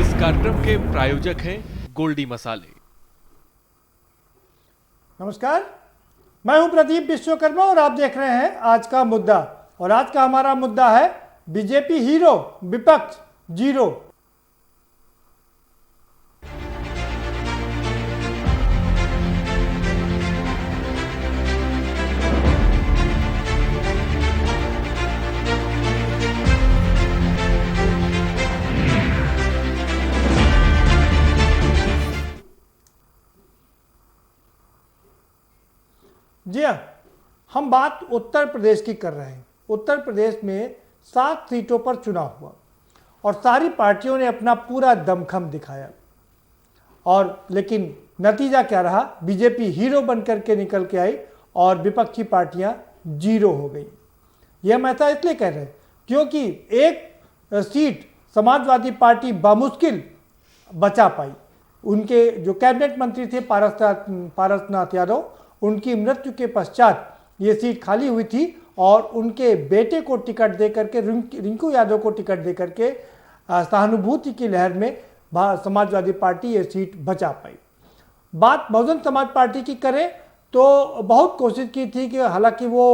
इस कार्यक्रम के प्रायोजक हैं गोल्डी मसाले। नमस्कार, मैं हूं प्रदीप विश्वकर्मा और आप देख रहे हैं आज का मुद्दा। और आज का हमारा मुद्दा है बीजेपी हीरो, विपक्ष जीरो। जी हाँ, हम बात उत्तर प्रदेश की कर रहे हैं। उत्तर प्रदेश में 7 सीटों पर चुनाव हुआ और सारी पार्टियों ने अपना पूरा दमखम दिखाया। और लेकिन नतीजा क्या रहा? बीजेपी हीरो बनकर के निकल के आई और विपक्षी पार्टियां जीरो हो गई। यह हम ऐसा इसलिए कह रहे हैं क्योंकि एक सीट समाजवादी पार्टी बामुश्किल बचा पाई। उनके जो कैबिनेट मंत्री थे पारसनाथ यादव, उनकी मृत्यु के पश्चात ये सीट खाली हुई थी और उनके बेटे को टिकट दे करके, रिंकू यादव को टिकट दे करके सहानुभूति की लहर में समाजवादी पार्टी ये सीट बचा पाई। बात बहुजन समाज पार्टी की करें तो बहुत कोशिश की थी कि हालांकि वो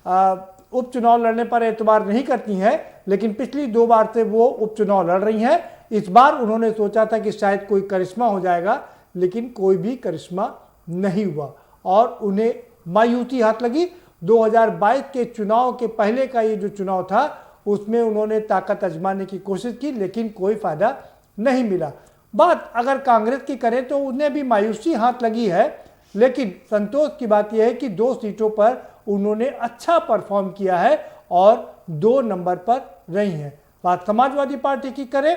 उपचुनाव लड़ने पर एतबार नहीं करती हैं, लेकिन पिछली 2 बार से वो उपचुनाव लड़ रही हैं। इस बार उन्होंने सोचा था कि शायद कोई करिश्मा हो जाएगा, लेकिन कोई भी करिश्मा नहीं हुआ और उन्हें मायूसी हाथ लगी। 2022 के चुनाव के पहले का ये जो चुनाव था उसमें उन्होंने ताकत आजमाने की कोशिश की, लेकिन कोई फायदा नहीं मिला। बात अगर कांग्रेस की करें तो उन्हें भी मायूसी हाथ लगी है, लेकिन संतोष की बात यह है कि 2 सीटों पर उन्होंने अच्छा परफॉर्म किया है और 2 नंबर पर रही हैं। बात समाजवादी पार्टी की करें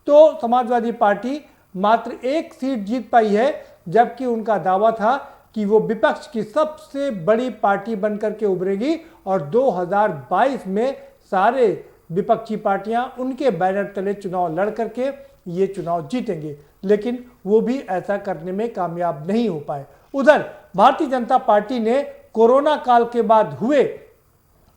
तो समाजवादी पार्टी मात्र 1 सीट जीत पाई है, जबकि उनका दावा था कि वो विपक्ष की सबसे बड़ी पार्टी बनकर के उभरेगी और 2022 में सारे विपक्षी पार्टियां उनके बैनर तले चुनाव लड़ करके ये चुनाव जीतेंगे, लेकिन वो भी ऐसा करने में कामयाब नहीं हो पाए। उधर भारतीय जनता पार्टी ने कोरोना काल के बाद हुए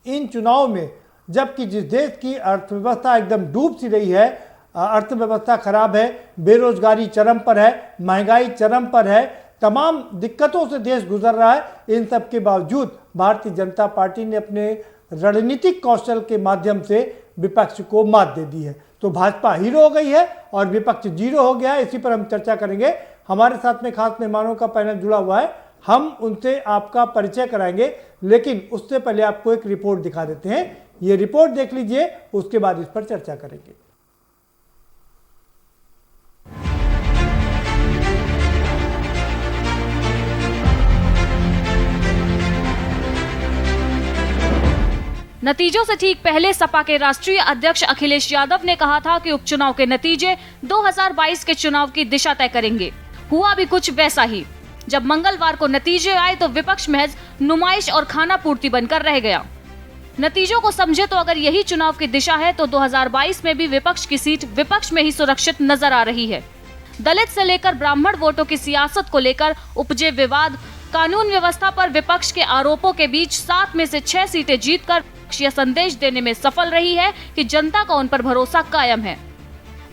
इन चुनाव में, जबकि जिस देश की अर्थव्यवस्था एकदम डूब सी रही है, अर्थव्यवस्था खराब है, बेरोजगारी चरम पर है, महंगाई चरम पर है, तमाम दिक्कतों से देश गुजर रहा है, इन सब के बावजूद भारतीय जनता पार्टी ने अपने रणनीतिक कौशल के माध्यम से विपक्ष को मात दे दी है। तो भाजपा हीरो हो गई है और विपक्ष जीरो हो गया है। इसी पर हम चर्चा करेंगे। हमारे साथ में खास मेहमानों का पैनल जुड़ा हुआ है, हम उनसे आपका परिचय कराएंगे, लेकिन उससे पहले आपको एक रिपोर्ट दिखा देते हैं। ये रिपोर्ट देख लीजिए, उसके बाद इस पर चर्चा करेंगे। नतीजों से ठीक पहले सपा के राष्ट्रीय अध्यक्ष अखिलेश यादव ने कहा था कि उपचुनाव के नतीजे 2022 के चुनाव की दिशा तय करेंगे। हुआ भी कुछ वैसा ही। जब मंगलवार को नतीजे आए तो विपक्ष महज नुमाइश और खाना पूर्ति बनकर रह गया। नतीजों को समझे तो अगर यही चुनाव की दिशा है तो 2022 में भी विपक्ष की सीट विपक्ष में ही सुरक्षित नजर आ रही है। दलित से लेकर ब्राह्मण वोटों की सियासत को लेकर उपजे विवाद, कानून व्यवस्था पर विपक्ष के आरोपों के बीच 7 में से 6 सीटें जीतकर यह संदेश देने में सफल रही है कि जनता का उन पर भरोसा कायम है।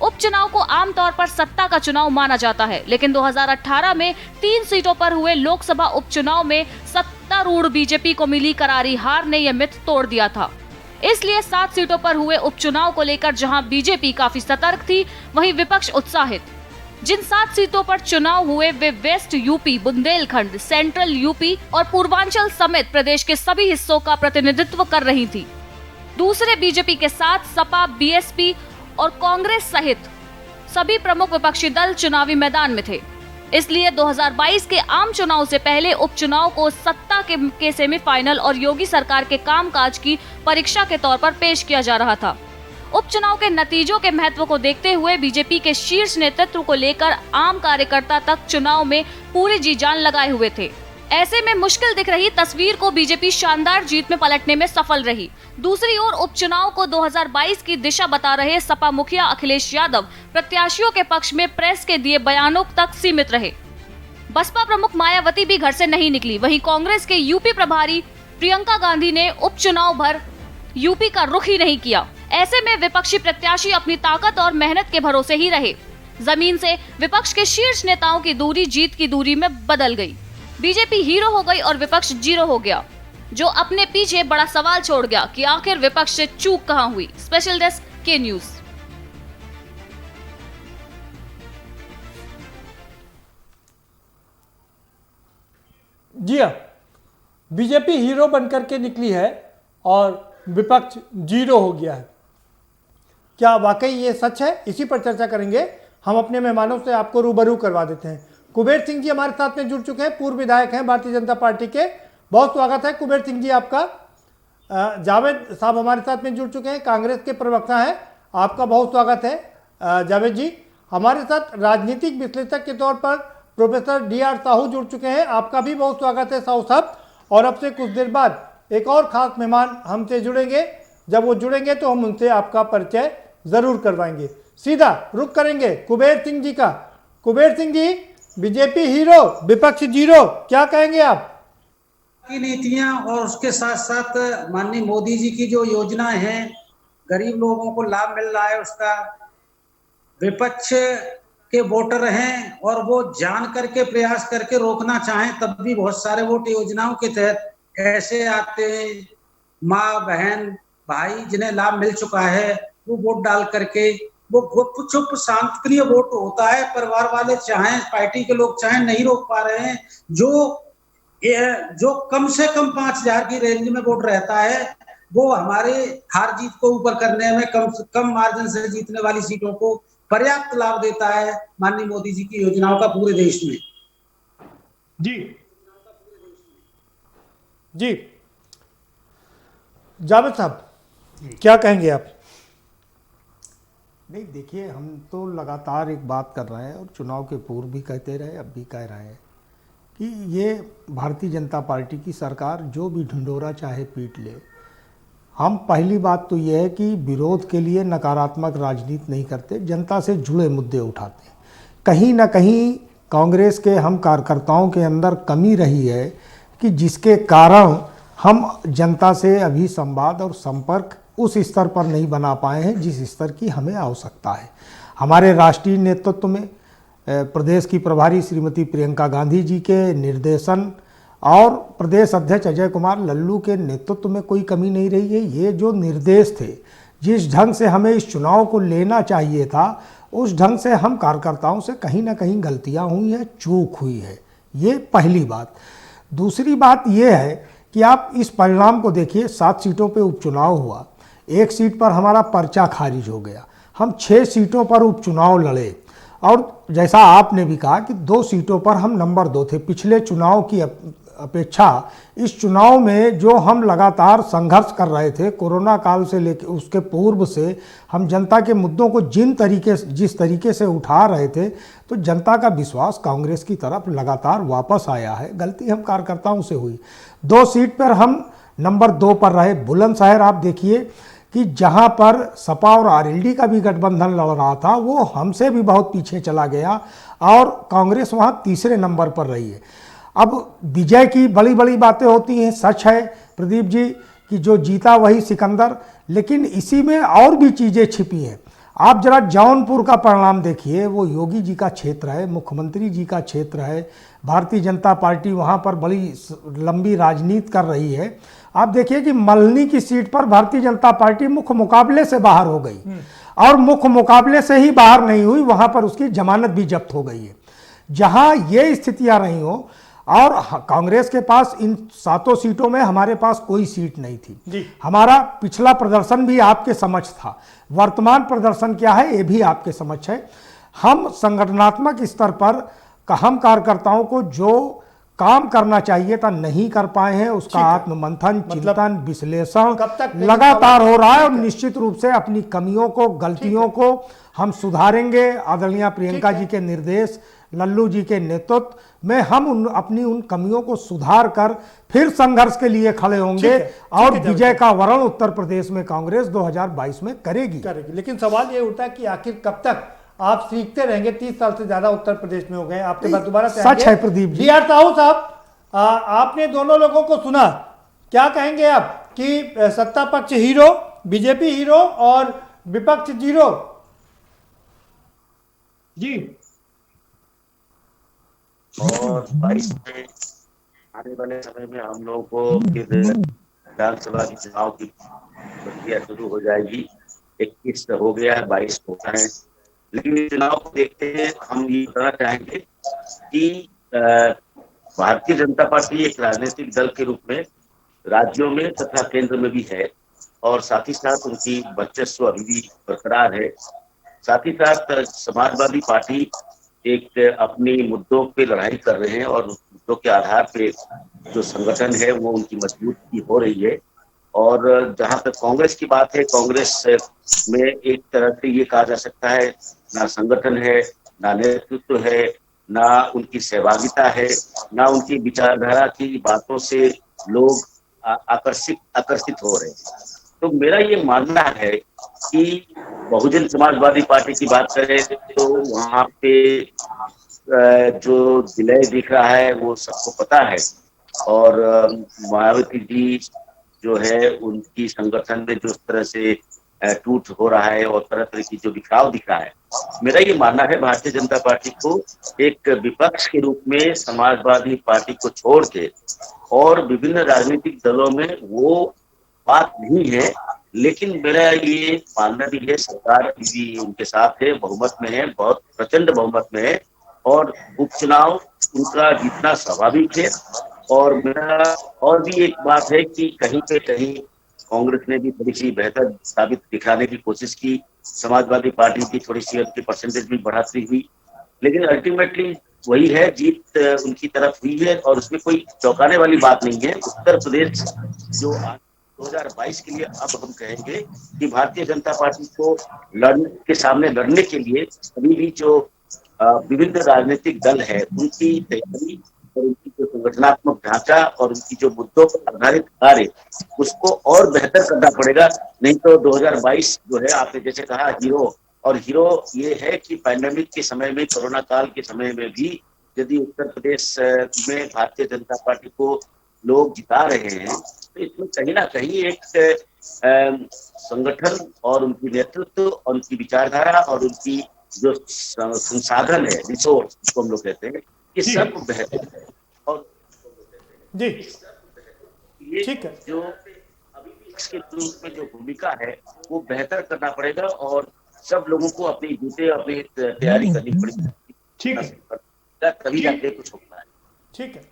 उपचुनाव को आमतौर पर सत्ता का चुनाव माना जाता है, लेकिन 2018 में 3 सीटों पर हुए लोकसभा उपचुनाव में सत्तारूढ़ बीजेपी को मिली करारी हार ने यह मिथ तोड़ दिया था। इसलिए 7 सीटों पर हुए उपचुनाव को लेकर जहां बीजेपी काफी सतर्क थी, वहीं विपक्ष उत्साहित। जिन 7 सीटों पर चुनाव हुए वे west UP, Bundelkhand, central UP और पूर्वांचल समेत प्रदेश के सभी हिस्सों का प्रतिनिधित्व कर रही थी। दूसरे बीजेपी के साथ सपा, बीएसपी और कांग्रेस सहित सभी प्रमुख विपक्षी दल चुनावी मैदान में थे। इसलिए 2022 के आम चुनाव से पहले उपचुनाव को सत्ता के सेमीफाइनल और योगी सरकार के कामकाज की परीक्षा के तौर पर पेश किया जा रहा था। उपचुनाव के नतीजों के महत्व को देखते हुए बीजेपी के शीर्ष नेतृत्व को लेकर आम कार्यकर्ता तक चुनाव में पूरी जी जान लगाए हुए थे। ऐसे में मुश्किल दिख रही तस्वीर को बीजेपी शानदार जीत में पलटने में सफल रही। दूसरी ओर उपचुनाव को 2022 की दिशा बता रहे सपा मुखिया अखिलेश यादव प्रत्याशियों के पक्ष में प्रेस के दिए बयानों तक सीमित रहे। बसपा प्रमुख मायावती भी घर से नहीं निकली। वहीं कांग्रेस के यूपी प्रभारी प्रियंका गांधी ने उपचुनाव भर यूपी का रुख ही नहीं किया। ऐसे में विपक्षी प्रत्याशी अपनी ताकत और मेहनत के भरोसे ही रहे। जमीन से विपक्ष के शीर्ष नेताओं की दूरी जीत की दूरी में बदल गई। बीजेपी हीरो हो गई और विपक्ष जीरो हो गया, जो अपने पीछे बड़ा सवाल छोड़ गया कि आखिर विपक्ष से चूक कहां हुई। स्पेशल डेस्क के न्यूज। जी हाँ, बीजेपी हीरो बनकर के निकली है और विपक्ष जीरो हो गया है। क्या वाकई ये सच है? इसी पर चर्चा करेंगे। हम अपने मेहमानों से आपको रूबरू करवा देते हैं। कुबेर सिंह जी हमारे साथ में जुड़ चुके हैं, पूर्व विधायक हैं भारतीय जनता पार्टी के। बहुत स्वागत है कुबेर सिंह जी आपका। जावेद साहब हमारे साथ में जुड़ चुके हैं, कांग्रेस के प्रवक्ता हैं, आपका बहुत स्वागत है जावेद जी। हमारे साथ राजनीतिक विश्लेषक के तौर पर प्रोफेसर DR साहू जुड़ चुके हैं, आपका भी बहुत स्वागत है साहू साहब। और अब से कुछ देर बाद एक और खास मेहमान हमसे जुड़ेंगे, जब वो जुड़ेंगे तो हम उनसे आपका परिचय जरूर करवाएंगे। सीधा रुख करेंगे कुबेर सिंह जी का। कुबेर सिंह जी, बीजेपी हीरो विपक्ष जीरो, क्या कहेंगे आप? की नीतियां और उसके साथ साथ माननीय मोदी जी की जो योजनाएं हैं, गरीब लोगों को लाभ मिल रहा है, उसका विपक्ष के वोटर हैं और वो जान करके प्रयास करके रोकना चाहें तब भी बहुत सारे वोट योजनाओं के तहत ऐसे आते हैं, माँ बहन भाई जिन्हें लाभ मिल चुका है वो वोट डाल करके, वो गुप चुप शांतिप्रिय वोट होता है। परिवार वाले चाहें, पार्टी के लोग चाहें, नहीं रोक पा रहे हैं। जो कम से कम 5,000 की रेंज में वोट रहता है वो हमारे हार जीत को ऊपर करने में, कम मार्जिन से जीतने वाली सीटों को पर्याप्त लाभ देता है माननीय मोदी जी की योजनाओं का पूरे देश में। जी जावेद साहब, क्या कहेंगे आप? नहीं, देखिए, हम तो लगातार एक बात कर रहे हैं और चुनाव के पूर्व भी कहते रहे, अब भी कह रहे हैं कि ये भारतीय जनता पार्टी की सरकार जो भी ढिंढोरा चाहे पीट ले। हम पहली बात तो ये है कि विरोध के लिए नकारात्मक राजनीति नहीं करते, जनता से जुड़े मुद्दे उठाते हैं। कहीं ना कहीं कांग्रेस के हम कार्यकर्ताओं के अंदर कमी रही है कि जिसके कारण हम जनता से अभी संवाद और संपर्क उस स्तर पर नहीं बना पाए हैं जिस स्तर की हमें आवश्यकता है। हमारे राष्ट्रीय नेतृत्व में प्रदेश की प्रभारी श्रीमती प्रियंका गांधी जी के निर्देशन और प्रदेश अध्यक्ष अजय कुमार लल्लू के नेतृत्व में कोई कमी नहीं रही है। ये जो निर्देश थे, जिस ढंग से हमें इस चुनाव को लेना चाहिए था, उस ढंग से हम कार्यकर्ताओं से कहीं ना कहीं गलतियां हुई हैं, चूक हुई है। ये पहली बात। दूसरी बात ये है कि आप इस परिणाम को देखिए, 7 सीटों पे उपचुनाव हुआ, 1 सीट पर हमारा पर्चा खारिज हो गया, हम 6 सीटों पर उपचुनाव लड़े और जैसा आपने भी कहा कि 2 सीटों पर हम नंबर 2 थे। पिछले चुनाव की अपेक्षा इस चुनाव में जो हम लगातार संघर्ष कर रहे थे, कोरोना काल से लेकर उसके पूर्व से हम जनता के मुद्दों को जिस तरीके से उठा रहे थे, तो जनता का विश्वास कांग्रेस की तरफ लगातार वापस आया है। गलती हम कार्यकर्ताओं से हुई। 2 सीट पर हम नंबर 2 पर रहे। बुलंदशहर आप देखिए कि जहां पर सपा और RLD का भी गठबंधन लड़ रहा था, वो हमसे भी बहुत पीछे चला गया और कांग्रेस वहां तीसरे नंबर पर रही है। अब विजय की बड़ी बड़ी बातें होती हैं। सच है प्रदीप जी कि जो जीता वही सिकंदर, लेकिन इसी में और भी चीज़ें छिपी हैं। आप जरा जौनपुर का परिणाम देखिए, वो योगी जी का क्षेत्र है, मुख्यमंत्री जी का क्षेत्र है, भारतीय जनता पार्टी वहाँ पर बड़ी लंबी राजनीति कर रही है। आप देखिए कि मल्हनी की सीट पर भारतीय जनता पार्टी मुख्य मुकाबले से बाहर हो गई और मुख्य मुकाबले से ही बाहर नहीं हुई, वहाँ पर उसकी जमानत भी जब्त हो गई है। जहाँ ये स्थितियाँ रही हो और कांग्रेस के पास इन 7 सीटों में हमारे पास कोई सीट नहीं थी। हमारा पिछला प्रदर्शन भी आपके समक्ष था, वर्तमान प्रदर्शन क्या है ये भी आपके समक्ष है। हम संगठनात्मक स्तर पर हम कार्यकर्ताओं को जो काम करना चाहिए था नहीं कर पाए हैं, उसका आत्ममंथन, चिंतन, विश्लेषण लगातार हो रहा है और निश्चित रूप से अपनी कमियों को, गलतियों को हम सुधारेंगे। आदरणीय प्रियंका जी के निर्देश, लल्लू जी के नेतृत्व में हम अपनी उन कमियों को सुधार कर फिर संघर्ष के लिए खड़े होंगे और विजय का वरण उत्तर प्रदेश में कांग्रेस 2022 में करेगी। लेकिन सवाल ये उठा कि आखिर कब तक आप सीखते रहेंगे? 30 साल से ज्यादा उत्तर प्रदेश में हो गए, आपके बाद दोबारा से सच है प्रदीप जी। DR साहू साहब, आपने दोनों लोगों को सुना, क्या कहेंगे आप कि सत्ता पक्ष हीरो, बीजेपी हीरो और विपक्ष जीरो? जी। और 22 में आने वाले समय में हम लोगों को फिर विधानसभा के चुनाव की प्रक्रिया शुरू हो जाएगी। 21 हो गया है, 22 होता है, लेकिन इस चुनाव को देखते हुए हम ये बताना चाहेंगे कि भारतीय जनता पार्टी एक राजनीतिक दल के रूप में राज्यों में तथा केंद्र में भी है, और साथ ही साथ उनकी वर्चस्व अभी भी बरकरार है। साथ ही साथ समाजवादी पार्टी एक अपनी मुद्दों पे लड़ाई कर रहे हैं, और मुद्दों के आधार पे जो संगठन है वो उनकी मजबूती हो रही है। और जहां तक कांग्रेस की बात है, कांग्रेस में एक तरह से ये कहा जा सकता है, ना संगठन है, ना नेतृत्व है, ना उनकी सहभागिता है, ना उनकी विचारधारा की बातों से लोग आकर्षित हो रहे हैं। तो मेरा ये मानना है कि बहुजन समाजवादी पार्टी की बात करें तो वहां पे जो विलय दिख रहा है वो सबको पता है, और मायावती जी जो है उनकी संगठन में जिस तरह से टूट हो रहा है और तरह तरह की जो बिखराव दिख रहा है, मेरा ये मानना है भारतीय जनता पार्टी को एक विपक्ष के रूप में समाजवादी पार्टी को छोड़ के और विभिन्न राजनीतिक दलों में वो बात नहीं है। लेकिन मेरा ये मानना भी है, सरकार भी उनके साथ है, बहुमत में है, बहुत प्रचंड बहुमत में है, और उपचुनाव उनका जीतना स्वाभाविक है। और मेरा और भी एक बात है कि कहीं पे कहीं कांग्रेस ने भी थोड़ी सी बेहतर साबित दिखाने की कोशिश की, समाजवादी पार्टी की थोड़ी सी उनकी परसेंटेज भी बढ़ाती हुई, लेकिन अल्टीमेटली वही है, जीत उनकी तरफ हुई है, और उसमें कोई चौंकाने वाली बात नहीं है। उत्तर प्रदेश जो 2022 के लिए अब हम कहेंगे कि भारतीय जनता पार्टी को के सामने लड़ने के लिए अभी भी जो विभिन्न राजनीतिक दल है उनकी तैयारी और उनकी जो संगठनात्मक ढांचा और उनकी जो मुद्दों पर आधारित कार्य, उसको और बेहतर करना पड़ेगा। नहीं तो 2022 जो है, आपने जैसे कहा हीरो ये है कि पैंडेमिक के समय में, कोरोना काल के समय में भी यदि उत्तर प्रदेश में भारतीय जनता पार्टी को लोग जिता रहे हैं, तो इसमें कहीं ना कहीं एक संगठन और उनकी नेतृत्व और उनकी विचारधारा और उनकी जो संसाधन है, रिसोर्स जिसको हम लोग कहते हैं, ये सब बेहतर है। और जी ये ठीक है, जो अभी भी इसके रूप में जो भूमिका है वो बेहतर करना पड़ेगा, और सब लोगों को अपनी तैयारी करनी पड़ेगी। ठीक है, तभी जाके कुछ होता है। ठीक है,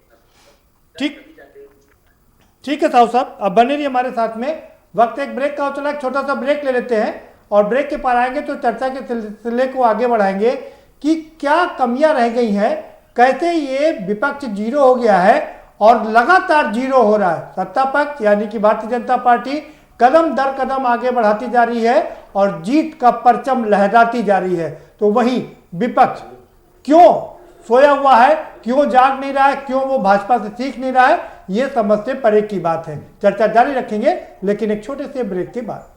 ठीक है साहु साहब, अब बने रहिए हमारे साथ में। वक्त एक ब्रेक का हो चला, एक छोटा सा ब्रेक ले लेते हैं, और ब्रेक के पार आएंगे तो चर्चा के सिलसिले को आगे बढ़ाएंगे कि क्या कमियां रह गई हैं, कैसे ये विपक्ष जीरो हो गया है और लगातार जीरो हो रहा है। सत्ता पक्ष यानी कि भारतीय जनता पार्टी कदम दर कदम आगे बढ़ाती जा रही है और जीत का परचम लहराती जा रही है, तो वहीं विपक्ष क्यों सोया हुआ है, क्यों जाग नहीं रहा है, क्यों वो भाजपा से सीख नहीं रहा है, ये समझते परे की बात है। चर्चा जारी रखेंगे, लेकिन एक छोटे से ब्रेक के बाद।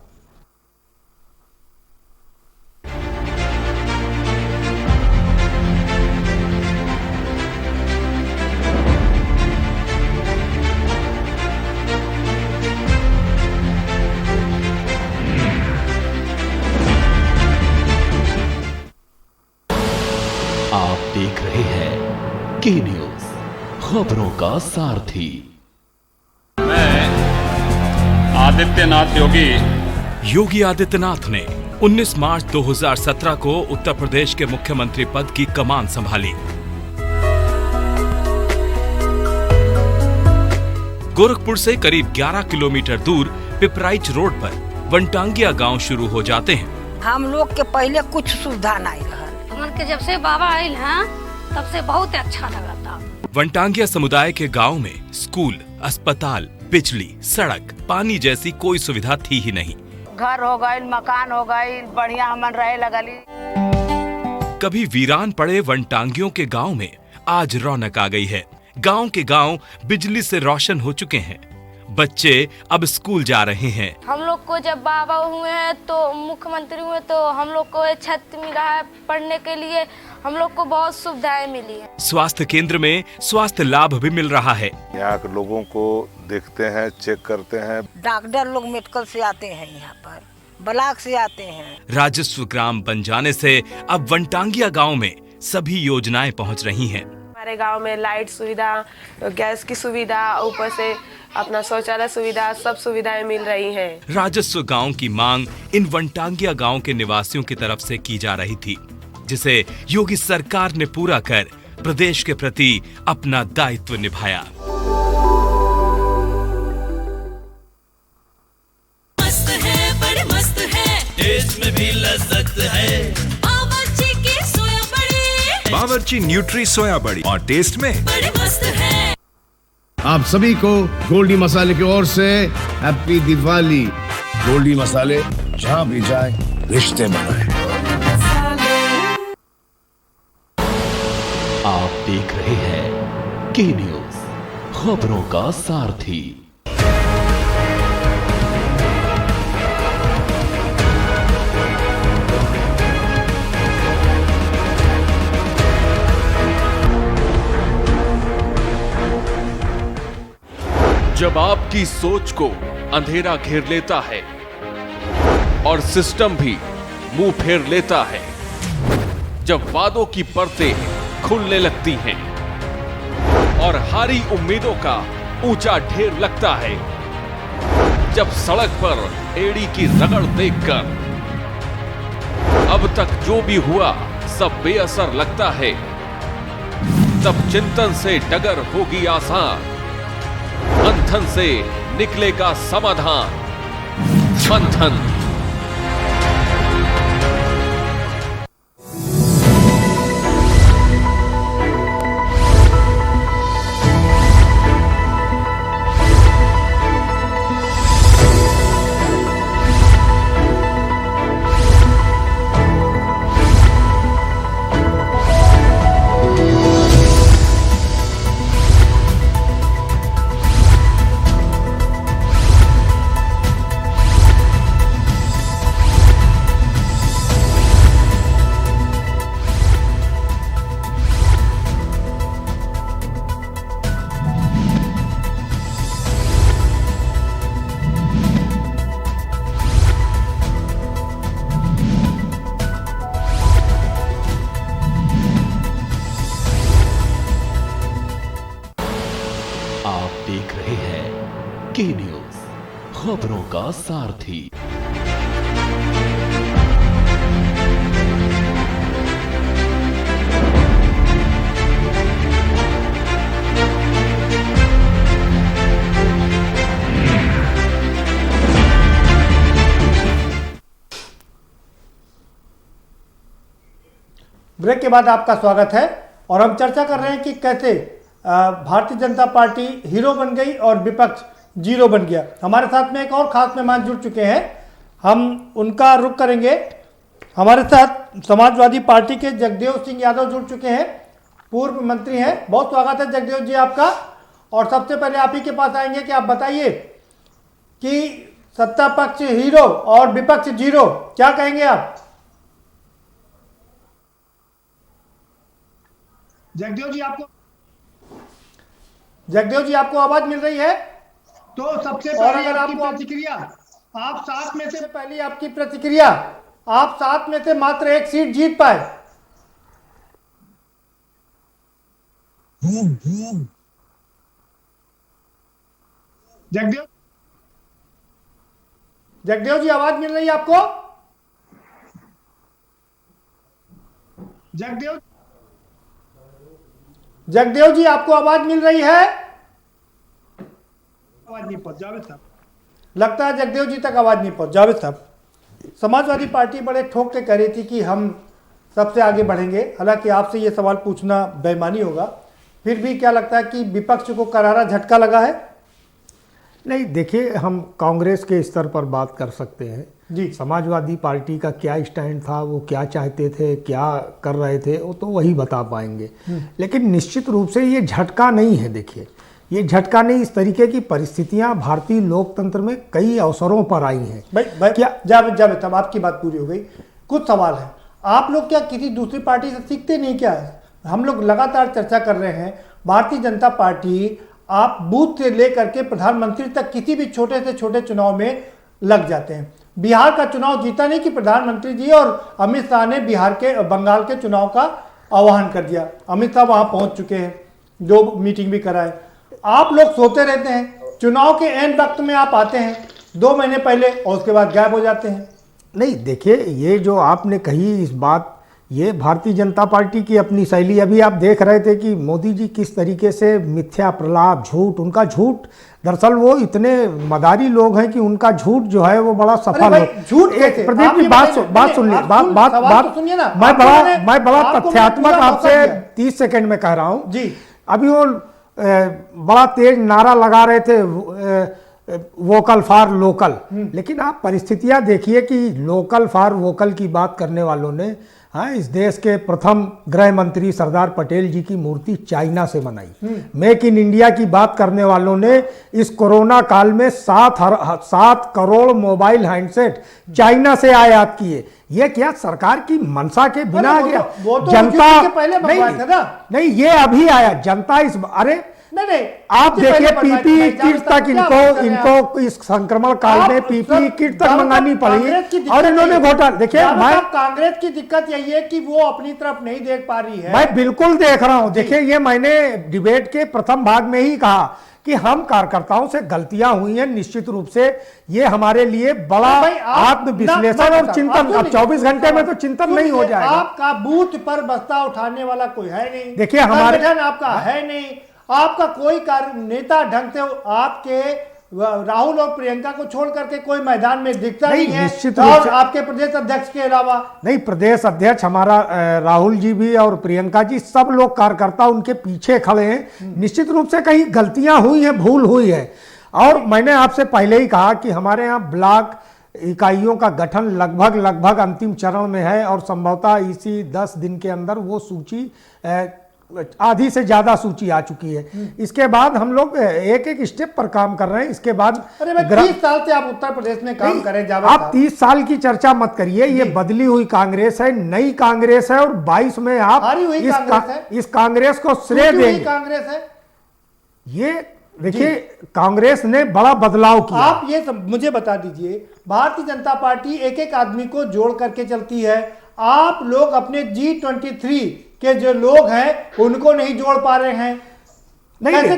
आप देख रहे हैं के न्यूज, खबरों का सारथी। मैं आदित्यनाथ योगी आदित्यनाथ ने 19 मार्च 2017 को उत्तर प्रदेश के मुख्यमंत्री पद की कमान संभाली। गोरखपुर से करीब 11 किलोमीटर दूर पिपराइच रोड पर वनटांगिया गांव शुरू हो जाते हैं। हम लोग के पहले कुछ सुविधा नहीं रहा, के जब से बाबा आए हैं तब से बहुत अच्छा लगा था। वनटांगिया समुदाय के गांव में स्कूल, अस्पताल, बिजली, सड़क, पानी जैसी कोई सुविधा थी ही नहीं। घर हो गए, मकान हो गए, बढ़िया हमन रहे लगली। कभी वीरान पड़े वनटांगियों के गांव में आज रौनक आ गई है। गांव के गांव बिजली से रोशन हो चुके हैं। बच्चे अब स्कूल जा रहे हैं। हम लोग को जब बाबा हुए हैं तो मुख्यमंत्री हुए तो हम लोग को छत मिला है पढ़ने के लिए, हम लोग को बहुत सुविधाएं मिली है। स्वास्थ्य केंद्र में स्वास्थ्य लाभ भी मिल रहा है। यहाँ के लोगों को देखते हैं, चेक करते हैं। डॉक्टर लोग मेडिकल से आते हैं यहाँ पर, ब्लॉक से आते हैं। राजस्व ग्राम बन जाने से अब वनटांगिया गांव में सभी योजनाएं पहुंच रही हैं। हमारे गांव में लाइट सुविधा, गैस की सुविधा, ऊपर से अपना शौचालय सुविधा, सब सुविधाएं मिल रही हैं। राजस्व गांव की मांग इन वनटांगिया गांव के निवासियों की तरफ से की जा रही थी, जिसे योगी सरकार ने पूरा कर प्रदेश के प्रति अपना दायित्व निभाया। मस्त है, बड़े मस्त है, टेस्ट में भी लज्जत है। बावर्ची की सोया बड़ी, बावर्ची न्यूट्री सोया बड़ी और टेस्ट में बड़े मस्त है। आप सभी को गोल्डी मसाले की ओर से हैप्पी दिवाली। गोल्डी मसाले, जहाँ भी जाए रिश्ते बनाए। आप देख रहे हैं के न्यूज, खबरों का सारथी। जब आपकी सोच को अंधेरा घेर लेता है और सिस्टम भी मुंह फेर लेता है, जब वादों की परतें खुलने लगती हैं और हारी उम्मीदों का ऊंचा ढेर लगता है, जब सड़क पर एड़ी की रगड़ देखकर अब तक जो भी हुआ सब बेअसर लगता है, तब चिंतन से डगर होगी आसान, मंथन से निकलेगा समाधान। मंथन। आप देख रहे हैं के न्यूज, खबरों का सारथी। ब्रेक के बाद आपका स्वागत है और हम चर्चा कर रहे हैं कि कैसे भारतीय जनता पार्टी हीरो बन गई और विपक्ष जीरो बन गया। हमारे साथ में एक और खास मेहमान जुड़ चुके हैं, हम उनका रुख करेंगे। हमारे साथ समाजवादी पार्टी के जगदेव सिंह यादव जुड़ चुके हैं, पूर्व मंत्री हैं। बहुत स्वागत है जगदेव जी आपका। और सबसे पहले आप ही के पास आएंगे कि आप बताइए कि सत्ता पक्ष हीरो और विपक्ष जीरो, क्या कहेंगे आप? जगदेव जी आपको आवाज मिल रही है? तो सबसे पहले अगर आपकी आपको प्रतिक्रिया, आप 7 में से पहले आपकी प्रतिक्रिया, आप 7 में से मात्र 1 सीट जीत पाए। जगदेव जी आवाज मिल रही है आपको? जगदेव जी आपको आवाज मिल रही है? आवाज नहीं पहुंच। जावेद साहब, लगता है जगदेव जी तक आवाज नहीं पहुंच। जावेद साहब, समाजवादी पार्टी बड़े ठोक के कह रही थी कि हम सबसे आगे बढ़ेंगे। हालांकि आपसे ये सवाल पूछना बेईमानी होगा, फिर भी क्या लगता है कि विपक्ष को करारा झटका लगा है? नहीं, देखिए, हम कांग्रेस के स्तर पर बात कर सकते हैं जी। समाजवादी पार्टी का क्या स्टैंड था, वो क्या चाहते थे, क्या कर रहे थे, वो तो वही बता पाएंगे। लेकिन निश्चित रूप से ये झटका नहीं है। देखिए, ये झटका नहीं, इस तरीके की परिस्थितियां भारतीय लोकतंत्र में कई अवसरों पर आई हैं। भाई क्या जावेद साहब, आपकी बात पूरी हो गई। कुछ सवाल है, आप लोग क्या किसी दूसरी पार्टी से सीखते नहीं क्या? हम लोग लगातार चर्चा कर रहे हैं, भारतीय जनता पार्टी आप बूथ से लेकर के प्रधानमंत्री तक किसी भी छोटे से छोटे चुनाव में लग जाते हैं। बिहार का चुनाव जीता नहीं कि प्रधानमंत्री जी और अमित शाह ने बंगाल के चुनाव का आह्वान कर दिया। अमित शाह वहां पहुंच चुके हैं, जो मीटिंग भी कराए। आप लोग सोते रहते हैं, चुनाव के एंड वक्त में आप आते हैं 2 महीने पहले और उसके बाद गायब हो जाते हैं। नहीं देखिए, ये जो आपने कही इस बात, ये भारतीय जनता पार्टी की अपनी शैली। अभी आप देख रहे थे कि मोदी जी किस तरीके से मिथ्या प्रलाप, झूठ, उनका झूठ, दरअसल वो इतने मदारी लोग हैं कि उनका झूठ जो है वो बड़ा सफल हो। झूठ प्रदीप जी बात सुनिए, मैं बड़ा तथ्यात्मक आपसे 30 सेकंड में कह रहा हूं जी। अभी वो बड़ा तेज नारा लगा रहे थे वोकल फॉर लोकल, लेकिन आप परिस्थितियां देखिए कि लोकल फॉर वोकल की बात करने वालों ने, हाँ, इस देश के प्रथम गृह मंत्री सरदार पटेल जी की मूर्ति चाइना से बनाई। मेक इन इंडिया की बात करने वालों ने इस कोरोना काल में 7 करोड़ मोबाइल हैंडसेट चाइना से आयात किए। ये क्या सरकार की मंशा के बिना आ गया? जनता नहीं, ये अभी आया जनता इस, अरे नहीं, आप देखिए पीपीई किट तक इनको इस संक्रमण काल में पीपीई किट तक मंगानी पड़ी और इन्होंने घोटाला। देखिए, कांग्रेस की दिक्कत यही है कि वो अपनी तरफ नहीं देख पा रही है। मैं बिल्कुल देख रहा हूं। देखिए, ये मैंने डिबेट के प्रथम भाग में ही कहा कि हम कार्यकर्ताओं से गलतियां हुई हैं, निश्चित रूप से ये हमारे लिए बड़ा आत्मविश्लेषण और चिंतन। अब 24 घंटे में तो चिंतन नहीं हो जाएगा। आपका बूथ पर बस्ता उठाने वाला कोई है नहीं। देखिए, हमारे आपका है नहीं, आपका कोई नेता ढंग से, आपके राहुल और प्रियंका को छोड़ करके कोई मैदान में दिखता नहीं है, निश्चित रूप से आपके प्रदेश अध्यक्ष के अलावा। नहीं, प्रदेश अध्यक्ष हमारा राहुल जी भी और प्रियंका जी, सब लोग कार्यकर्ता उनके पीछे खड़े हैं। निश्चित रूप से कहीं गलतियां हुई हैं, भूल हुई है। और मैंने आपसे पहले ही कहा कि हमारे यहाँ ब्लॉक इकाइयों का गठन लगभग अंतिम चरण में है और संभवतः इसी 10 दिन के अंदर वो सूची आधी से ज्यादा सूची आ चुकी है। इसके बाद हम लोग एक स्टेप पर काम कर रहे हैं। इसके बाद 30 साल से आप उत्तर प्रदेश में काम करें, आप 30 साल की चर्चा मत करिए। ये बदली हुई कांग्रेस है, नई कांग्रेस है और 22 में आप इस कांग्रेस को श्रेय देंगे। कांग्रेस है ये, देखिए, कांग्रेस ने बड़ा बदलाव किया। आप ये मुझे बता दीजिए, भारतीय जनता पार्टी एक आदमी को जोड़ करके चलती है। आप लोग अपने G23 के जो लोग हैं उनको नहीं जोड़ पा रहे हैं। कैसे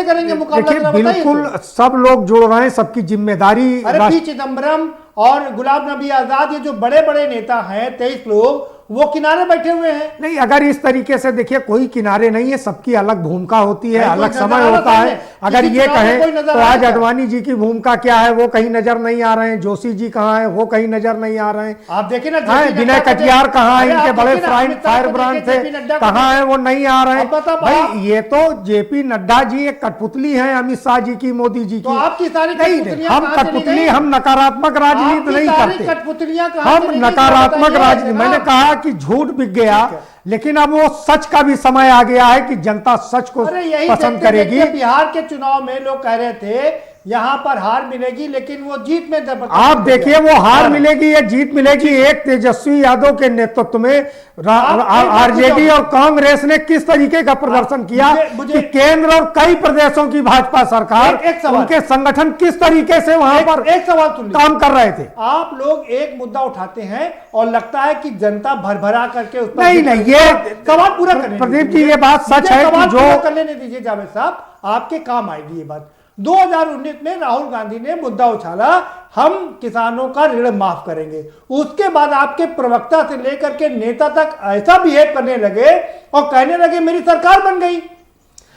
करेंगे मुकाबला? बिल्कुल सब लोग जोड़ रहे हैं, सबकी जिम्मेदारी। अरे पी चिदम्बरम और गुलाम नबी आजाद, ये जो बड़े बड़े नेता हैं 23 लोग, वो किनारे बैठे हुए हैं। नहीं, अगर इस तरीके से देखिए, कोई किनारे नहीं है, सबकी अलग भूमिका होती है, अलग समय होता है। अगर ये कहें तो आज अडवाणी जी की भूमिका क्या है, वो कहीं नजर नहीं आ रहे हैं। जोशी जी कहाँ हैं, वो कहीं नजर नहीं आ रहे हैं। आप देखिए ना, विनय कटियार कहाँ है, इनके बड़े फायर ब्रांड थे, कहाँ है, वो नहीं आ रहे हैं। भाई, ये तो जेपी नड्डा जी एक कठपुतली है अमित शाह जी की, मोदी जी की। हम कठपुतली, हम नकारात्मक राजनीति नहीं करते, हम नकारात्मक राजनीति। मैंने कहा कि झूठ बिक गया, लेकिन अब वो सच का भी समय आ गया है कि जनता सच को पसंद करेगी। बिहार के चुनाव में लोग कह रहे थे यहाँ पर हार मिलेगी, लेकिन वो जीत में आप देखिए, वो हार मिलेगी या जीत मिलेगी। एक तेजस्वी यादव के नेतृत्व में आरजेडी और कांग्रेस ने किस तरीके का प्रदर्शन किया कि केंद्र और कई प्रदेशों की भाजपा सरकार, उनके संगठन किस तरीके से वहां पर एक सवाल काम कर रहे थे। आप लोग एक मुद्दा उठाते हैं और लगता है कि जनता भरभरा करके उस पर नहीं, ये सवाल पूरा करने, प्रदीप जी, ये बात सच है कि जो कर लेने दीजिए जावेद साहब, आपके काम आएगी ये बात। 2019 में राहुल गांधी ने मुद्दा उछाला, हम किसानों का ऋण माफ करेंगे। उसके बाद आपके प्रवक्ता से लेकर के नेता तक ऐसा बिहेव करने लगे और कहने लगे मेरी सरकार बन गई।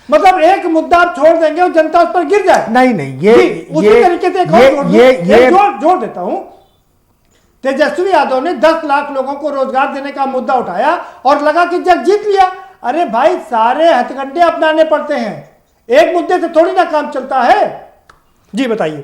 मतलब एक मुद्दा आप छोड़ देंगे और जनता उस पर गिर जाए। नहीं, ये उसी तरीके से जोड़ देता हूं। तेजस्वी यादव ने 10 लाख लोगों को रोजगार देने का मुद्दा उठाया और लगा कि जग जीत लिया। अरे भाई, सारे हथकंडे अपनाने पड़ते हैं, एक मुद्दे से थोड़ी ना काम चलता है। जी बताइए।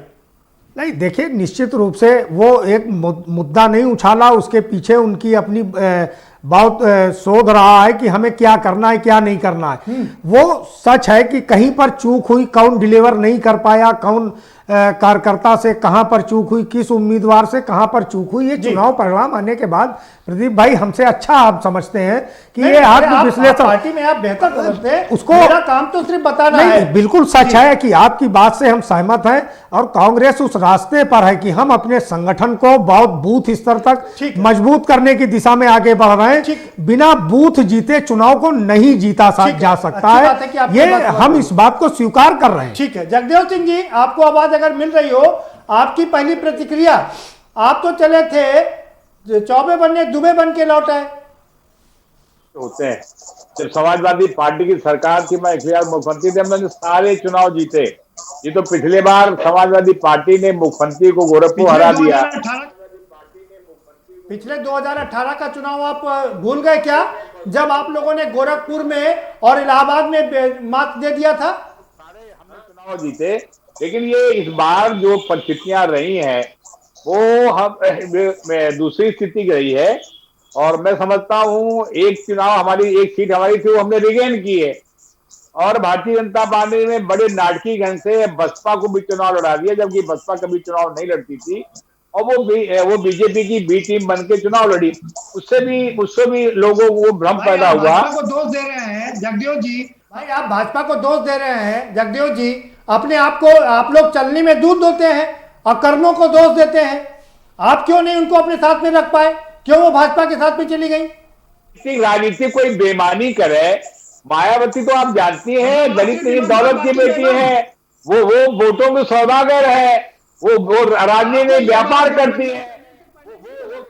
नहीं, देखिए, निश्चित रूप से वो एक मुद्दा नहीं उछाला, उसके पीछे उनकी अपनी बहुत शोध रहा है कि हमें क्या करना है, क्या नहीं करना है। वो सच है कि कहीं पर चूक हुई, कौन डिलीवर नहीं कर पाया, कौन कार्यकर्ता से कहां पर चूक हुई, किस उम्मीदवार से कहां पर चूक हुई, ये चुनाव परिणाम आने के बाद प्रदीप भाई हमसे अच्छा आप समझते हैं कि ये आत्म विश्लेषण पार्टी में आप बेहतर समझते हैं, उसको मेरा काम तो सिर्फ बताना है। बिल्कुल सच है कि आपकी बात से हम सहमत हैं और कांग्रेस उस रास्ते पर है कि हम अपने संगठन को बहुत बूथ स्तर तक मजबूत करने की दिशा में आगे बढ़ रहे हैं। बिना बूथ जीते चुनाव को नहीं जीता जा सकता है, ये हम इस बात को स्वीकार कर रहे हैं। ठीक है जगदेव सिंह जी, आपको आवाज अगर मिल रही हो, आपकी पहली प्रतिक्रिया, आप तो चले थे चौबे बनने, दुबे बन के लौट आए। होते हैं जब समाजवादी पार्टी की सरकार थी, मैं 1 मुख्यमंत्री थे, मैंने सारे चुनाव जीते। ये तो पिछले बार समाजवादी पार्टी ने मुख्यमंत्री को गोरखपुर हरा दिया। पिछले 2018 का चुनाव आप भूल गए क्या, जब आप लोगों ने गोरखपुर में और इलाहाबाद में मात दे दिया था? चुनाव जीते, लेकिन ये इस बार जो परिस्थितियां रही हैं वो हम दूसरी स्थिति रही है। और मैं समझता हूँ एक चुनाव हमारी, एक सीट हमारी थी, वो हमने रिगेन की है। और भारतीय जनता पार्टी ने बड़े नाटकीय ढंग से बसपा को भी चुनाव लड़ा दिया, जबकि बसपा कभी चुनाव नहीं लड़ती थी और वो बीजेपी की बी टीम बन के चुनाव लड़ी। उससे भी लोगों को भ्रम पैदा हुआ। भाजपा को दोष दे रहे हैं जगदेव जी, भाई आप भाजपा को दोष दे रहे हैं जगदेव जी, अपने आप को आप लोग चलनी में दूध दोते हैं और कर्मों को दोष देते हैं। आप क्यों नहीं उनको अपने साथ में रख पाए, क्यों वो भाजपा के साथ में चली गई? राजनीति कोई बेईमानी करे, मायावती तो आप जानती हैं दलित नहीं दौलत की बेटी है, वो वोटों में सौदागर है, वो राजनीति में व्यापार करती है।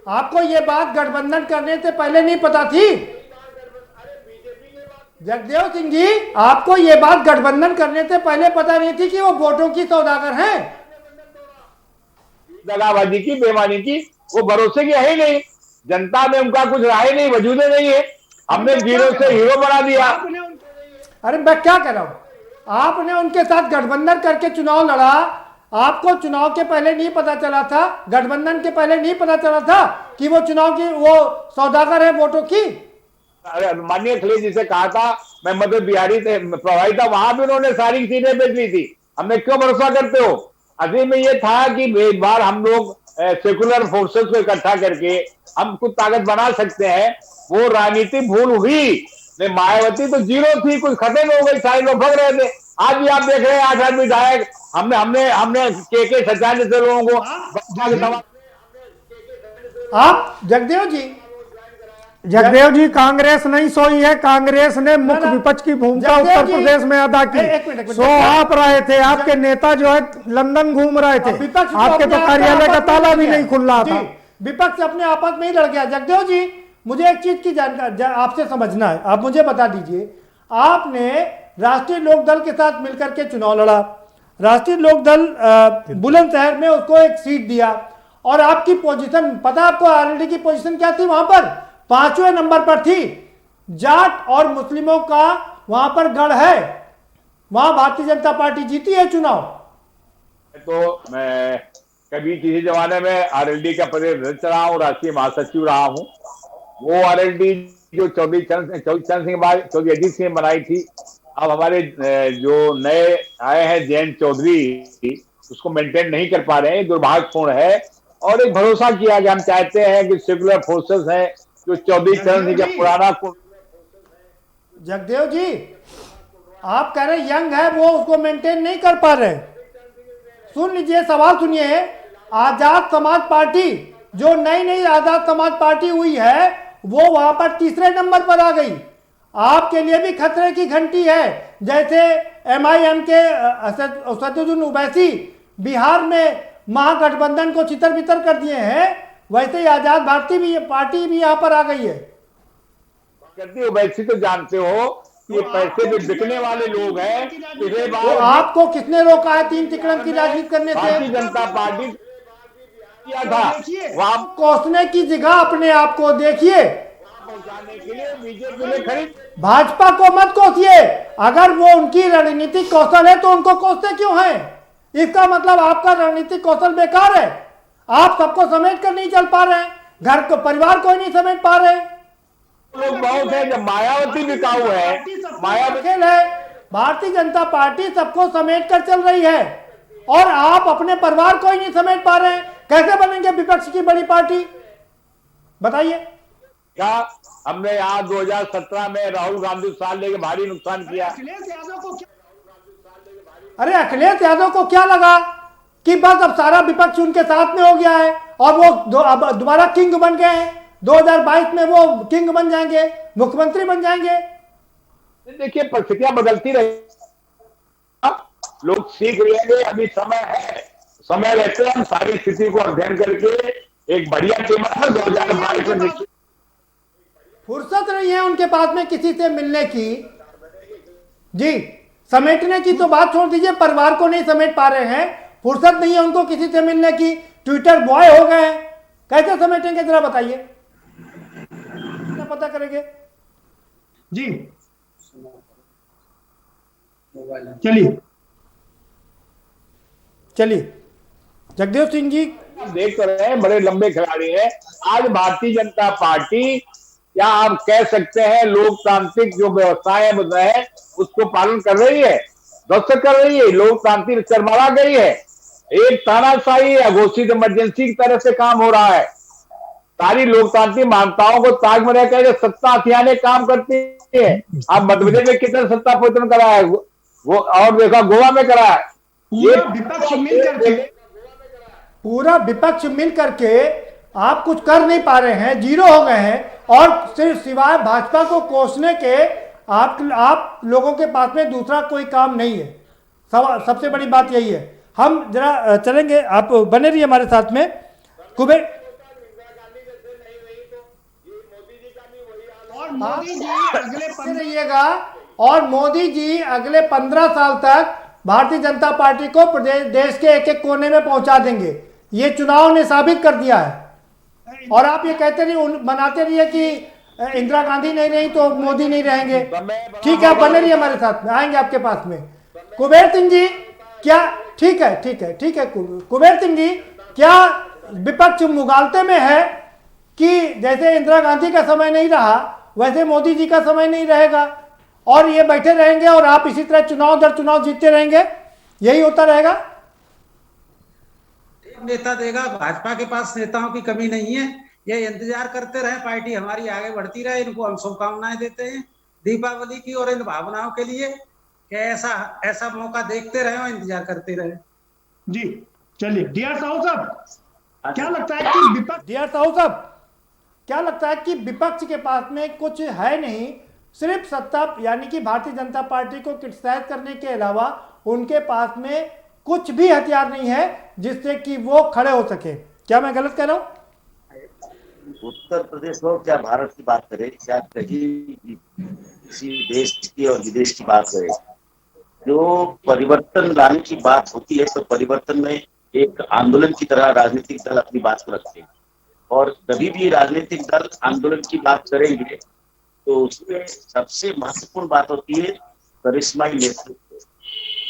आपको ये बात गठबंधन करने से पहले नहीं पता थी जगदेव सिंह जी? आपको ये बात गठबंधन करने से पहले पता नहीं थी कि वो वोटों की सौदागर हैं? दगाबाजी की, बेईमानी की, वो भरोसे की है ही नहीं। जनता में उनका कुछ राय नहीं, वजूद नहीं है। हमने जीरो से हीरो बना दिया। अरे मैं क्या कह रहा हूं, आपने उनके साथ गठबंधन करके चुनाव लड़ा, आपको चुनाव के पहले नहीं पता चला था, गठबंधन के पहले नहीं पता चला था कि वो चुनाव की वो सौदागर है वोटों की? माननीय अखिलेश जी से कहा था, मैं मध्य बिहारी से प्रभावित था, वहां भी उन्होंने सारी सीटें बेच ली थी। हमने क्यों भरोसा करते हो? असल में ये था कि एक बार हम लोग सेकुलर फोर्सेस को इकट्ठा करके हम कुछ ताकत बना सकते हैं। वो राजनीति भूल हुई। मायावती तो जीरो थी, कुछ खत्म हो गई, सारे लोग भग रहे थे। आज भी आप देख रहे हैं 8 विधायक हमने के सच्चाई जैसे लोगों को। आप जगदेव जी कांग्रेस नहीं सोई है, कांग्रेस ने मुख्य विपक्ष की भूमिका उत्तर प्रदेश में अदा की। सो आप रहे थे, आपके नेता जो है लंदन घूम रहे थे, आपके तो कार्यालय का ताला भी नहीं खुल रहा था। विपक्ष अपने आपस में ही लड़ गया। जगदेव जी मुझे एक चीज की जानकारी आपसे समझना है, आप मुझे बता दीजिए, आपने राष्ट्रीय लोकदल के साथ मिलकर के चुनाव लड़ा, राष्ट्रीय लोकदल बुलंदशहर में उसको एक सीट दिया और आपकी पोजीशन पता, आपको आरएलडी की पोजीशन क्या थी? वहां पर 5वें नंबर पर थी। जाट और मुस्लिमों का वहां पर गढ़ है, वहां भारतीय जनता पार्टी जीती है चुनाव। तो मैं कभी किसी जमाने में आरएलडी का प्रदेश रहा हूँ, राष्ट्रीय महासचिव रहा हूँ। वो आरएलडी जो चौधरी अजीत सिंह बनाई थी, अब हमारे जो नए आए हैं जयंत चौधरी उसको मेंटेन नहीं कर पा रहे हैं, दुर्भाग्यपूर्ण है। और एक भरोसा किया कि हम चाहते हैं कि सेकुलर फोर्सेस हैं जो चौधरी चरण सिंह का पुराना। जगदेव जी आप कह रहे यंग है, वो उसको मेंटेन नहीं कर पा रहे। सुन लीजिए, सवाल सुनिए। आजाद समाज पार्टी, जो नई आजाद समाज पार्टी हुई है, वो वहां पर 3रे नंबर पर आ गई। आपके लिए भी खतरे की घंटी है। जैसे MIM के असदुद्दीन ओवैसी बिहार में महागठबंधन को चितर बितर कर दिए हैं, वैसे ही आजाद भारतीय पार्टी भी यहाँ पर आ गई है। ओवैसी तो जानते हो ये पैसे भी बिकने वाले लोग हैं। तो आपको किसने रोका है 3 तिकड़म की राजनीति करने से? भारतीय जनता पार्टी किया था। वहां कोसने की जगह अपने आप को देखिए। भाजपा को मत कोसिए। अगर वो उनकी रणनीतिक कौशल है तो उनको कोसते क्यों हैं? इसका मतलब आपका रणनीतिक कौशल बेकार है। आप सबको समेट कर नहीं चल पा रहे हैं, घर को परिवार को ही नहीं समेट पा रहे। लोग बहुत है, जब मायावती बिकाऊ है, मायावती है। भारतीय जनता पार्टी सबको समेट कर चल रही है। और आप अपने परिवार को ही नहीं समेट पा रहे हैं, कैसे बनेंगे विपक्ष की बड़ी पार्टी? बताइए। क्या हमने यहाँ 2017 में राहुल गांधी साल लेके भारी नुकसान किया? अरे अखिलेश यादव को क्या लगा कि बस अब सारा विपक्ष उनके साथ में हो गया है और वो अब दोबारा किंग बन गए हैं, 2022 में वो किंग बन जाएंगे, मुख्यमंत्री बन जाएंगे? देखिए, परिस्थितियां बदलती रही, लोग सीख रहेंगे, अभी समय है, समय रहते हम सारी स्थिति को अध्ययन करके एक बढ़िया कीमत में 2022 में फुर्सत नहीं है उनके पास में किसी से मिलने की जी, समेटने की तो बात छोड़ दीजिए, परिवार को नहीं समेट पा रहे हैं, फुर्सत नहीं है उनको किसी से मिलने की, ट्विटर बॉय हो गए हैं, कैसे समेटेंगे जरा बताइए, क्या पता करेंगे जी? चलिए जगदेव सिंह जी, देख रहे हैं बड़े लंबे खिलाड़ी हैं। आज भारतीय जनता पार्टी, क्या आप कह सकते हैं लोकतांत्रिक जो व्यवस्थाएं है उसको पालन कर रही है, ध्वस्त कर रही है, लोकतांत्रिक चरमरा गई है, एक तानाशाही अघोषित इमरजेंसी की तरह से काम हो रहा है। सारी लोकतांत्रिक मान्यताओं को ताज में रहकर सत्ता हथियाने काम करती है। आप मध्य प्रदेश में कितना सत्ता परिवर्तन करा है वो, और देखा गोवा में करा है। ये पूरा विपक्ष मिल करके आप कुछ कर नहीं पा रहे हैं, जीरो हो गए हैं, और सिर्फ सिवाय भाजपा को कोसने के आप लोगों के पास में दूसरा कोई काम नहीं है। सबसे बड़ी बात यही है। हम जरा चलेंगे, आप बने रहिए हमारे साथ में। कुबेर और मोदी जी अगले रहिएगा, और मोदी जी अगले 15 साल तक भारतीय जनता पार्टी को देश के एक एक कोने में पहुंचा देंगे, ये चुनाव ने साबित कर दिया है। और आप ये कहते रहिए, बनाते रहिए कि इंदिरा गांधी नहीं रही तो मोदी नहीं रहेंगे। ठीक है, आप बने रहिए हमारे साथ में, आएंगे आपके पास में। कुबेर सिंह जी, क्या ठीक है कुबेर सिंह जी, क्या विपक्ष मुगालते में है कि जैसे इंदिरा गांधी का समय नहीं रहा वैसे मोदी जी का समय नहीं रहेगा, और ये बैठे रहेंगे और आप इसी तरह चुनाव दर चुनाव जीतते रहेंगे, यही होता रहेगा? नेता देगा, भाजपा के पास नेताओं की कमी नहीं है, ये इंतजार करते रहे, पार्टी हमारी आगे बढ़ती रहे, इनको हम शुभकामनाएं देते हैं दीपावली की और इन भावनाओं के लिए कि ऐसा मौका देखते रहे और इंतजार करते रहे जी। चलिए डीआर साहू साहब, क्या लगता है कि विपक्ष, डीआर साहू साहब क्या लगता है कि विपक्ष के पास में कुछ है नहीं, सिर्फ सत्ता यानी कि भारतीय जनता पार्टी को क्रिटिसाइज करने के अलावा उनके पास में कुछ भी हथियार नहीं है जिससे कि वो खड़े हो सके? क्या मैं गलत कह रहा हूँ? उत्तर प्रदेश हो क्या भारत की बात करें, क्या कहीं किसी देश की और विदेश की बात करें, जो परिवर्तन लाने की बात होती है तो परिवर्तन में एक आंदोलन की तरह राजनीतिक दल अपनी बात को रखते हैं, और कभी भी राजनीतिक दल आंदोलन की बात करेंगे तो उसमें सबसे महत्वपूर्ण बात होती है करिश्माई नेतृत्व,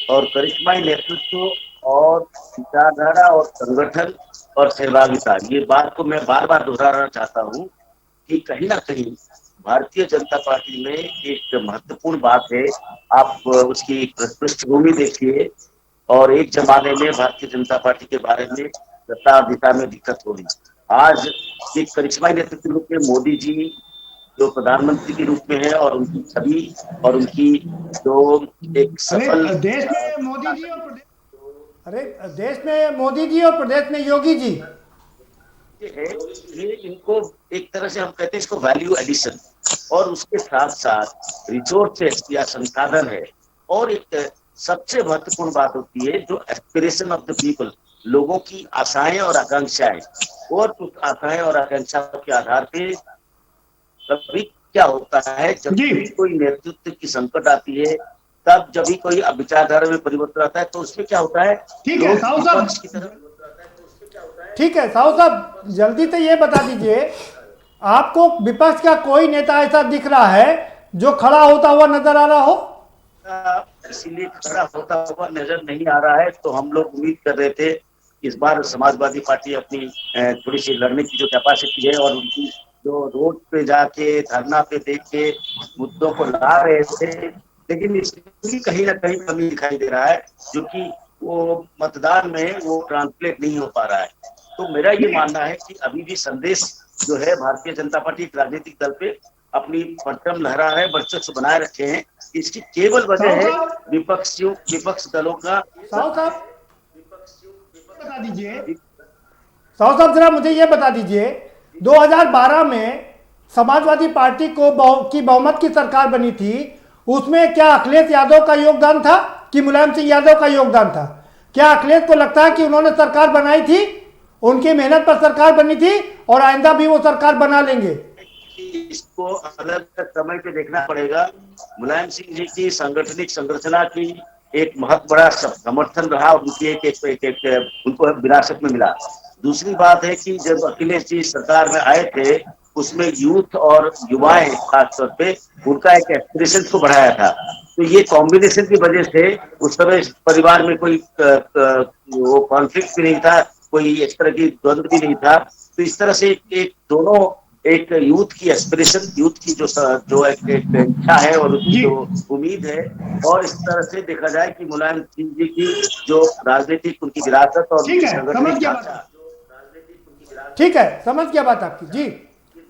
और करिश्माई नेतृत्व और विचारधारा और संगठन और सहभागिता। ये बात को मैं बार बार दोहराना चाहता हूँ कि कहीं ना कहीं भारतीय जनता पार्टी में एक महत्वपूर्ण बात है। आप उसकी पृष्ठभूमि देखिए, और एक जमाने में भारतीय जनता पार्टी के बारे में सत्ता दिशा में दिक्कत हो रही, आज एक करिश्माई नेतृत्व रूप में मोदी जी जो प्रधानमंत्री के रूप में है, और उनकी छवि और उनकी जो एक सफल देश में मोदी जी और देश में मोदी जी और प्रदेश में योगी जी है, ये इनको एक तरह से हम कहते हैं इसको वैल्यू एडिशन, और उसके साथ साथ रिसोर्सेस या संसाधन है, और एक सबसे महत्वपूर्ण बात होती है जो एस्पिरेशन ऑफ द पीपल, लोगों की आशाएं और आकांक्षाएं, और उस आशाएं और आकांक्षाओं के आधार पे कभी क्या होता है जब भी कोई नेतृत्व की संकट आती है, तब जब भी कोई विचारधारा में परिवर्तन आता है तो उसमें क्या होता है। ठीक है साहू साहब, ठीक है साहू साहब, जल्दी से ये बता दीजिए, आपको विपक्ष का कोई नेता ऐसा दिख रहा है जो खड़ा होता हुआ नजर आ रहा हो? इसीलिए खड़ा होता हुआ नजर नहीं आ रहा है, तो हम लोग उम्मीद कर रहे थे इस बार समाजवादी पार्टी अपनी थोड़ी सी लड़ने की जो कैपेसिटी है और उनकी जो रोड पे जाके धरना पे देख के मुद्दों को ला रहे थे, लेकिन इसकी कहीं ना कहीं कमी दिखाई दे रहा है, जो कि वो मतदान में वो ट्रांसलेट नहीं हो पा रहा है। तो मेरा ये मानना है कि अभी भी संदेश जो है भारतीय जनता पार्टी एक राजनीतिक दल पे अपनी परचम लहरा है, वर्चस्व बनाए रखे हैं। इसकी केवल वजह है विपक्ष दलों का। बता दीजिए साहब जरा मुझे ये बता दीजिए 2012 में समाजवादी पार्टी को की बहुमत की सरकार बनी थी, उसमें क्या अखिलेश यादव का योगदान था कि मुलायम सिंह यादव का योगदान था? क्या अखिलेश को लगता है कि उन्होंने सरकार बनाई थी, उनकी मेहनत पर सरकार बनी थी और आइंदा भी वो सरकार बना लेंगे? इसको अलग समय पे देखना पड़ेगा। मुलायम सिंह जी की सांगठनिक संरचना की एक बहुत बड़ा समर्थन रहा, उनकी एक उनको विरासत में मिला। दूसरी बात है कि जब अखिलेश जी सरकार में आए थे, उसमें यूथ और युवाएं खासतौर पे उनका एक एस्पिरेशन को बढ़ाया था। तो ये कॉम्बिनेशन की वजह से उस समय परिवार में कोई वो कॉन्फ्लिक्ट भी नहीं था, कोई इस तरह की द्वंद्व भी नहीं था। तो इस तरह से एक दोनों एक यूथ की एस्पिरेशन, यूथ की जो एक इच्छा है और उसकी जो उम्मीद है, और इस तरह से देखा जाए कि मुलायम सिंह जी की जो राजनीतिक उनकी विरासत और ठीक है, समझ गया बात आपकी जी।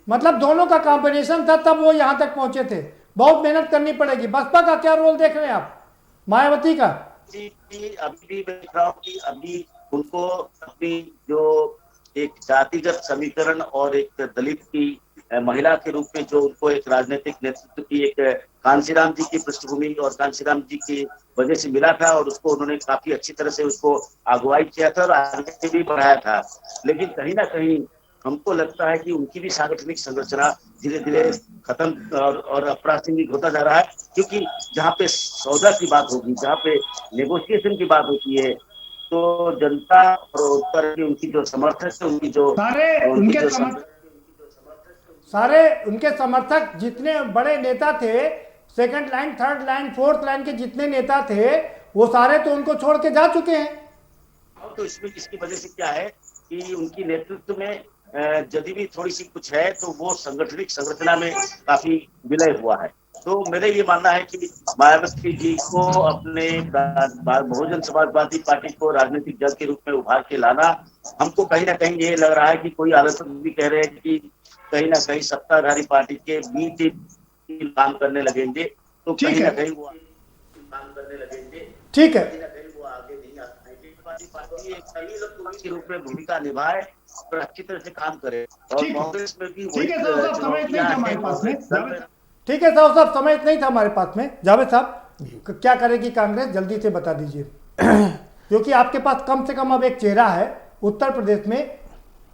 मतलब दोनों का कॉम्बिनेशन था तब वो यहाँ तक पहुंचे थे। बहुत मेहनत करनी पड़ेगी। बसपा का क्या रोल देख रहे हैं आप, मायावती का? जी अभी भी देख रहा हूँ कि अभी उनको अपनी जो एक जातिगत समीकरण और एक दलित की महिला के रूप में जो उनको एक राजनीतिक नेतृत्व की एक कांशीराम जी की पृष्ठभूमि और कांशीराम जी की वजह से मिला था, और उसको उन्होंने काफी अच्छी तरह से उसको अगुवाई किया था और आगे भी बढ़ाया था। लेकिन कहीं ना कहीं हमको लगता है कि उनकी भी सांगठनिक संरचना धीरे धीरे खत्म और अप्रासंगिक होता जा रहा है, क्योंकि जहाँ पे सौदा की बात होगी, जहाँ पे नेगोशिएशन की बात होती है, तो जनता और उत्तर की उनकी जो समर्थक है, उनकी जो सारे उनके समर्थक जितने बड़े नेता थे, second line, third line, fourth line के जितने नेता थे, वो सारे तो उनको छोड़ के जा चुके हैं। तो इसमें इसकी वजह से क्या है कि उनकी नेतृत्व में यदि भी थोड़ी सी कुछ है तो वो संगठनिक संरचना में काफी विलय हुआ है। तो मेरा ये मानना है कि मायावती जी को अपने बहुजन समाजवादी पार्टी को राजनीतिक जल के रूप में उभार के लाना, हमको कहीं ना कहीं ये लग रहा है कि कोई आलोचक भी कह रहे हैं कि कहीं ना कहीं सत्ताधारी पार्टी के बीच काम करने लगेंगे, तो कहीं ना कहीं वो काम करने लगेंगे। ठीक है, कहीं ना कहीं वो आगे नहीं आ पाएंगे। पार्टी एक सही लोकतंत्र के रूप में भूमिका निभाए और अच्छी तरह से काम करे, और कांग्रेस में भी ठीक है साहब, समय नहीं था हमारे पास में। ठीक है साहब, समय नहीं था हमारे पास में। जावेद साहब, क्या करेगी कांग्रेस, जल्दी से बता दीजिए, क्योंकि आपके पास कम से कम अब एक चेहरा है उत्तर प्रदेश में।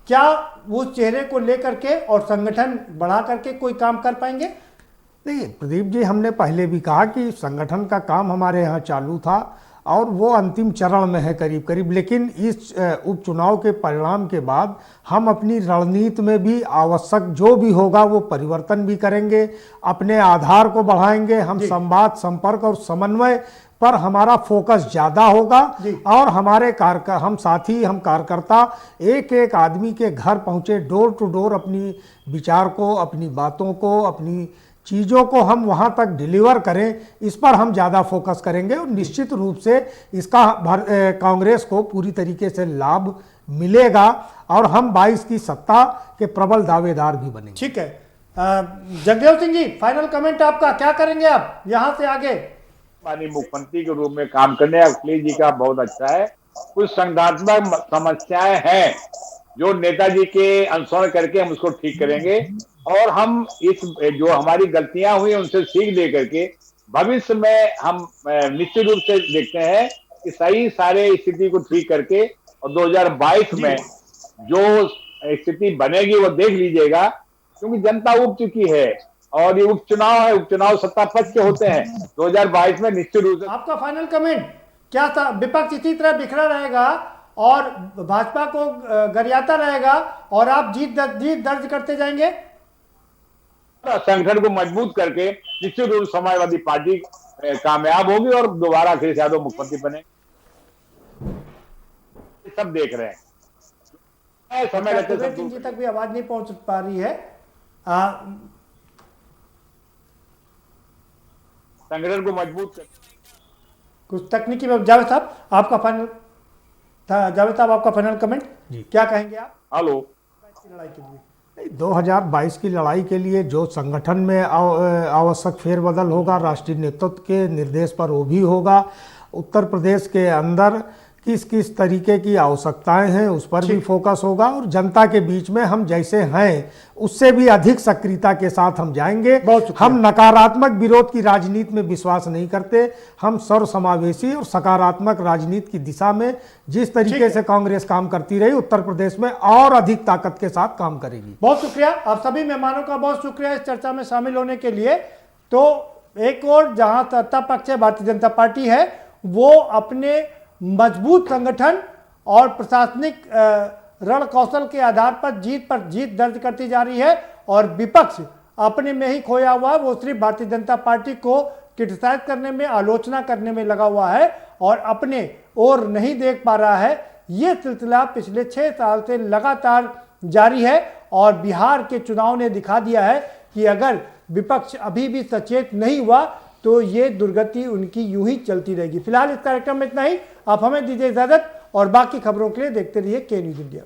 क्या उस चेहरे को लेकर के और संगठन बढ़ा करके कोई काम कर पाएंगे? नहीं प्रदीप जी, हमने पहले भी कहा कि संगठन का काम हमारे यहाँ चालू था और वो अंतिम चरण में है करीब करीब, लेकिन इस उपचुनाव के परिणाम के बाद हम अपनी रणनीति में भी आवश्यक जो भी होगा वो परिवर्तन भी करेंगे, अपने आधार को बढ़ाएंगे। हम संवाद, संपर्क और समन्वय पर हमारा फोकस ज़्यादा होगा, और हमारे हम कार्यकर्ता एक एक आदमी के घर पहुँचे, डोर टू डोर अपनी विचार को, अपनी बातों को, अपनी चीज़ों को हम वहाँ तक डिलीवर करें, इस पर हम ज़्यादा फोकस करेंगे। और निश्चित रूप से इसका कांग्रेस को पूरी तरीके से लाभ मिलेगा और हम 22 की सत्ता के प्रबल दावेदार भी बनेंगे। ठीक है, जगदेव सिंह जी, फाइनल कमेंट आपका, क्या करेंगे आप यहाँ से आगे? माननीय मुख्यमंत्री के रूप में काम करने अखिलेश जी का बहुत अच्छा है। कुछ संगठनात्मक समस्याएं हैं जो नेताजी के अनुसरण करके हम उसको ठीक करेंगे, और हम इस जो हमारी गलतियां हुई उनसे सीख ले करके भविष्य में हम निश्चित रूप से देखते हैं कि सही सारे स्थिति को ठीक करके, और 2022 में जो स्थिति बनेगी वो देख लीजिएगा, क्योंकि जनता उब चुकी है और ये उपचुनाव है, उपचुनाव सत्ता पक्ष के होते हैं। 2022 में निश्चित रूप से आपका फाइनल कमेंट क्या था? विपक्ष इसी तरह बिखरा रहेगा और भाजपा को गरियाता रहेगा और आप जीत दर्ज करते जाएंगे? संगठन को मजबूत करके निश्चित रूप से समाजवादी पार्टी कामयाब होगी और दोबारा अखिलेश यादव मुख्यमंत्री बने। सब देख रहे हैं। समय रहते सिंह जी तक भी आवाज नहीं पहुंच पा रही है। संगठन को मजबूत कर कुछ तकनीकी जावेद साहब आपका फाइनल जावेद साहब आपका फाइनल कमेंट क्या कहेंगे आप? हेलो, लड़ाई के लिए 2022 की लड़ाई के लिए जो संगठन में आवश्यक फेरबदल होगा, राष्ट्रीय नेतृत्व के निर्देश पर वो भी होगा। उत्तर प्रदेश के अंदर किस किस तरीके की आवश्यकताएं हैं उस पर भी फोकस होगा, और जनता के बीच में हम जैसे हैं उससे भी अधिक सक्रियता के साथ हम जाएंगे। हम नकारात्मक विरोध की राजनीति में विश्वास नहीं करते, हम सर्वसमावेशी और सकारात्मक राजनीति की दिशा में जिस तरीके से कांग्रेस काम करती रही उत्तर प्रदेश में और अधिक ताकत के साथ काम करेगी। बहुत शुक्रिया आप सभी मेहमानों का, बहुत शुक्रिया इस चर्चा में शामिल होने के लिए। तो एक और जहां सत्ता पक्ष है भारतीय जनता पार्टी है, वो अपने मजबूत संगठन और प्रशासनिक रण कौशल के आधार पर जीत दर्ज करती जा रही है, और विपक्ष अपने में ही खोया हुआ है। वो सिर्फ भारतीय जनता पार्टी को क्रिटिसाइज करने में, आलोचना करने में लगा हुआ है और अपने ओर नहीं देख पा रहा है। ये सिलसिला पिछले 6 साल से लगातार जारी है, और बिहार के चुनाव ने दिखा दिया है कि अगर विपक्ष अभी भी सचेत नहीं हुआ तो ये दुर्गति उनकी यूं ही चलती रहेगी। फिलहाल इस कार्यक्रम में इतना ही। आप हमें दीजिए इजाजत, और बाकी खबरों के लिए देखते रहिए के न्यूज़ इंडिया।